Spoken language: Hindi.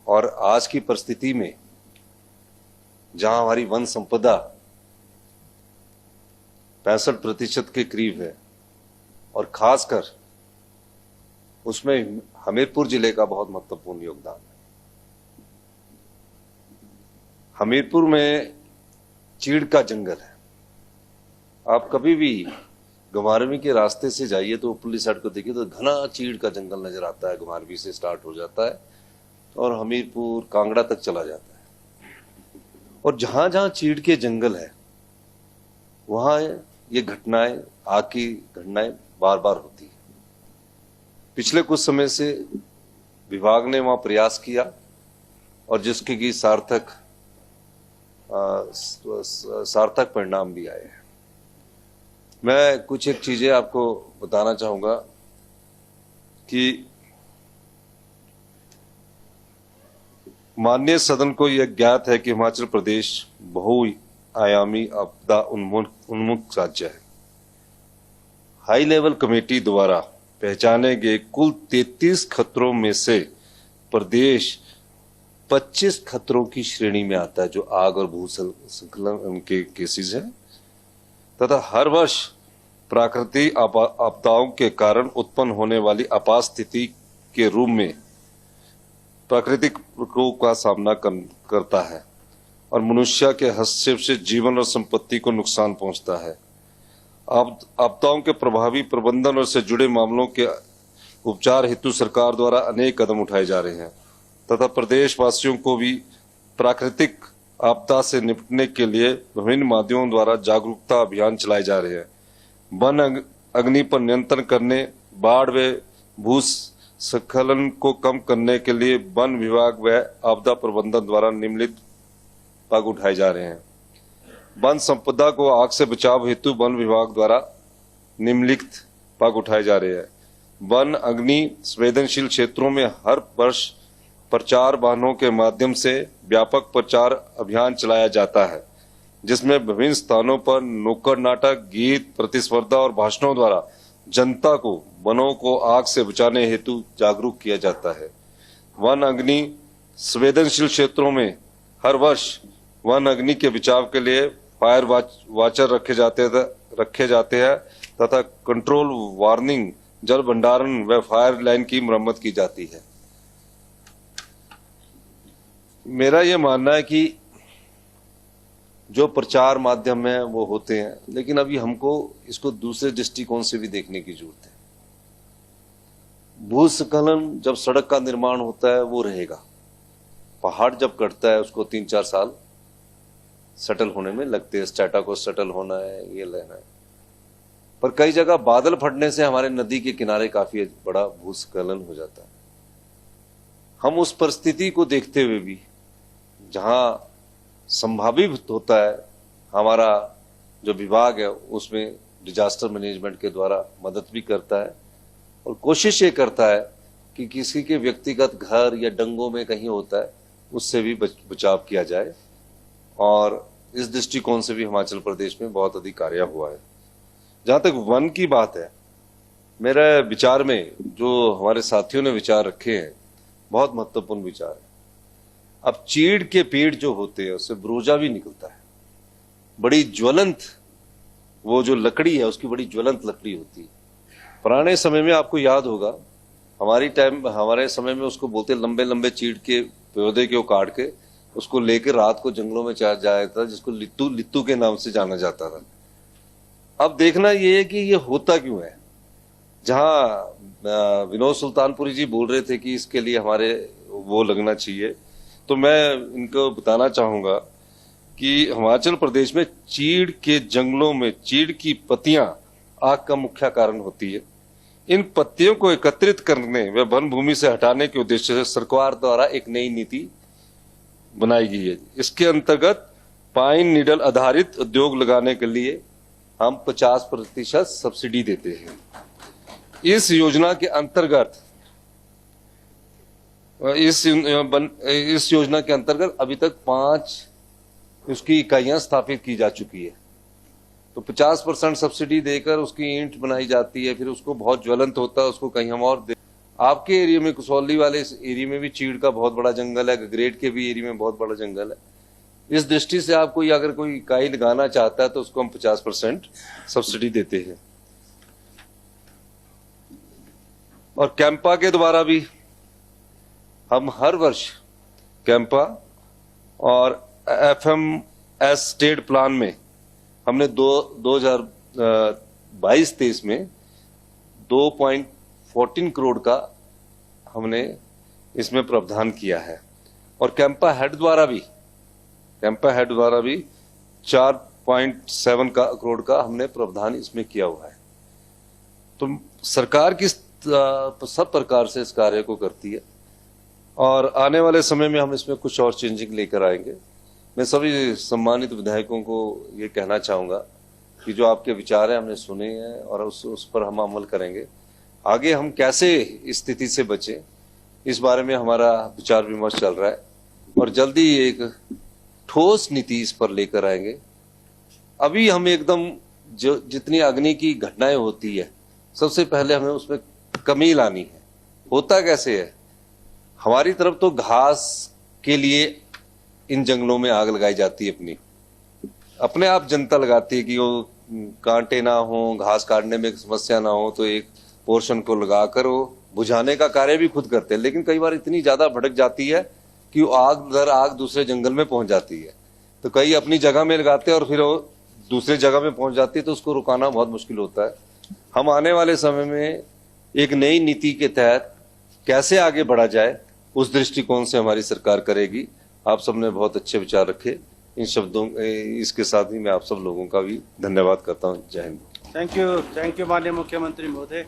और आज की परिस्थिति में जहां हमारी वन संपदा 65% के करीब है और खासकर उसमें हमीरपुर जिले का बहुत महत्वपूर्ण योगदान है। हमीरपुर में चीड़ का जंगल है। आप कभी भी घुमारवी के रास्ते से जाइए तो ऊपरली साइड को देखिए तो घना चीड़ का जंगल नजर आता है। घुमारवी से स्टार्ट हो जाता है और हमीरपुर कांगड़ा तक चला जाता है। और जहां जहां चीड़ के जंगल है वहां ये घटनाएं, आग की घटनाएं बार बार होती है। पिछले कुछ समय से विभाग ने वहां प्रयास किया और जिसके की सार्थक परिणाम भी आए हैं। मैं कुछ एक चीजें आपको बताना चाहूंगा कि माननीय सदन को यह ज्ञात है कि हिमाचल प्रदेश बहुआयामी आपदा उन्मुख राज्य है। हाई लेवल कमेटी द्वारा पहचाने गए कुल 33 खतरों में से प्रदेश 25 खतरों की श्रेणी में आता है, जो आग और भूस्खलन के केसेस हैं तथा हर वर्ष प्राकृतिक आपदाओं के कारण उत्पन्न होने आपात स्थिति के रूप में प्राकृतिक प्रकोप का सामना करता है और मनुष्य के हस्तक्षेप से जीवन और संपत्ति को नुकसान पहुंचता है। आपदाओं के प्रभावी प्रबंधन और से जुड़े मामलों के उपचार हेतु सरकार द्वारा अनेक कदम उठाए जा रहे हैं तथा प्रदेशवासियों को भी प्राकृतिक आपदा से निपटने के लिए विभिन्न माध्यमों द्वारा जागरूकता अभियान चलाए जा रहे हैं। वन अग्नि पर नियंत्रण करने, बाढ़ व भूस्खलन को कम करने के लिए वन विभाग व आपदा प्रबंधन द्वारा निम्नलिखित पग उठाए जा रहे हैं। वन संपदा को आग से बचाव हेतु वन विभाग द्वारा निम्नलिखित पग उठाए जा रहे हैं। वन अग्नि संवेदनशील क्षेत्रों में हर वर्ष प्रचार वाहनों के माध्यम से व्यापक प्रचार अभियान चलाया जाता है, जिसमें विभिन्न स्थानों पर नुक्कड़ नाटक, गीत, प्रतिस्पर्धा और भाषणों द्वारा जनता को वनों को आग से बचाने हेतु जागरूक किया जाता है। वन अग्नि संवेदनशील क्षेत्रों में हर वर्ष वन अग्नि के बचाव के लिए फायर वाचर रखे जाते हैं तथा कंट्रोल, वार्निंग, जल भंडारण व फायर लाइन की मरम्मत की जाती है। मेरा यह मानना है कि जो प्रचार माध्यम है वो होते हैं, लेकिन अभी हमको इसको दूसरे दृष्टिकोण से भी देखने की जरूरत है। भूस्खलन जब सड़क का निर्माण होता है वो रहेगा, पहाड़ जब कटता है उसको 3-4 साल सेटल होने में लगते हैं। स्टेटा को सेटल होना है, ये लेना है। पर कई जगह बादल फटने से हमारे नदी के किनारे काफी बड़ा भूस्खलन हो जाता है। हम उस परिस्थिति को देखते हुए भी जहां संभावित होता है, हमारा जो विभाग है उसमें डिजास्टर मैनेजमेंट के द्वारा मदद भी करता है और कोशिश ये करता है कि किसी के व्यक्तिगत घर या डंगों में कहीं होता है उससे भी बचाव किया जाए। और इस दृष्टिकोण से भी हिमाचल प्रदेश में बहुत अधिक कार्य हुआ है। जहां तक वन की बात है, मेरे विचार में जो हमारे साथियों ने विचार रखे हैं बहुत महत्वपूर्ण विचार है। अब चीड़ के पेड़ जो होते हैं उससे ब्रोजा भी निकलता है। बड़ी ज्वलंत वो जो लकड़ी है उसकी बड़ी ज्वलंत लकड़ी होती है। पुराने समय में आपको याद होगा, हमारे समय में उसको बोलते लंबे लंबे चीड़ के पौधे को काट के उसको लेकर रात को जंगलों में जाया जाता था, जिसको लित्तू के नाम से जाना जाता था। अब देखना ये है कि ये होता क्यों है। जहां विनोद सुल्तानपुरी जी बोल रहे थे कि इसके लिए हमारे वो लगना चाहिए, तो मैं इनको बताना चाहूंगा कि हिमाचल प्रदेश में चीड़ के जंगलों में चीड़ की पत्तियां आग का मुख्य कारण होती है। इन पत्तियों को एकत्रित करने व वन भूमि से हटाने के उद्देश्य से सरकार द्वारा एक नई नीति बनाई गई है। इसके अंतर्गत पाइन नीडल आधारित उद्योग लगाने के लिए हम 50% सब्सिडी देते हैं। इस योजना के अंतर्गत अभी तक 5 उसकी इकाइयां स्थापित की जा चुकी है। तो 50% सब्सिडी देकर उसकी ईंट बनाई जाती है, फिर उसको बहुत ज्वलंत होता है, उसको कहीं हम और आपके एरिया में, कसौली वाले इस एरिया में भी चीड़ का बहुत बड़ा जंगल है, गगरेट के भी एरिया में बहुत बड़ा जंगल है। इस दृष्टि से आप कोई अगर कोई इकाई लगाना चाहता है तो उसको हम 50% सब्सिडी देते हैं। और कैंपा के द्वारा भी हम हर वर्ष कैंपा और FMS स्टेट प्लान में हमने 2022-23 में 2.14 करोड़ का हमने इसमें प्रावधान किया है। और कैंपा हेड द्वारा भी 4.7 करोड़ का हमने प्रावधान इसमें किया हुआ है। तो सरकार किस सब प्रकार से इस कार्य को करती है और आने वाले समय में हम इसमें कुछ और चेंजिंग लेकर आएंगे। मैं सभी सम्मानित विधायकों को ये कहना चाहूंगा कि जो आपके विचार हैं हमने सुने हैं और उस पर हम अमल करेंगे। आगे हम कैसे इस स्थिति से बचें, इस बारे में हमारा विचार विमर्श चल रहा है और जल्दी एक ठोस नीति इस पर लेकर आएंगे। अभी हम एकदम जो जितनी अग्नि की घटनाएं होती है, सबसे पहले हमें उसमें कमी लानी है। होता कैसे है, हमारी तरफ तो घास के लिए इन जंगलों में आग लगाई जाती है, अपने आप जनता लगाती है कि वो कांटे ना हो, घास काटने में समस्या ना हो, तो एक पोर्शन को लगाकर वो बुझाने का कार्य भी खुद करते हैं। लेकिन कई बार इतनी ज्यादा भड़क जाती है कि वो आग दूसरे जंगल में पहुंच जाती है, तो कई अपनी जगह में लगाते हैं और फिर वो दूसरे जगह में पहुंच जाती है, तो उसको रुकाना बहुत मुश्किल होता है। हम आने वाले समय में एक नई नीति के तहत कैसे आगे बढ़ा जाए, उस दृष्टिकोण से हमारी सरकार करेगी। आप सबने बहुत अच्छे विचार रखे। इन शब्दों इसके साथ ही मैं आप सब लोगों का भी धन्यवाद करता हूँ। जय हिंद। थैंक यू माननीय मुख्यमंत्री महोदय।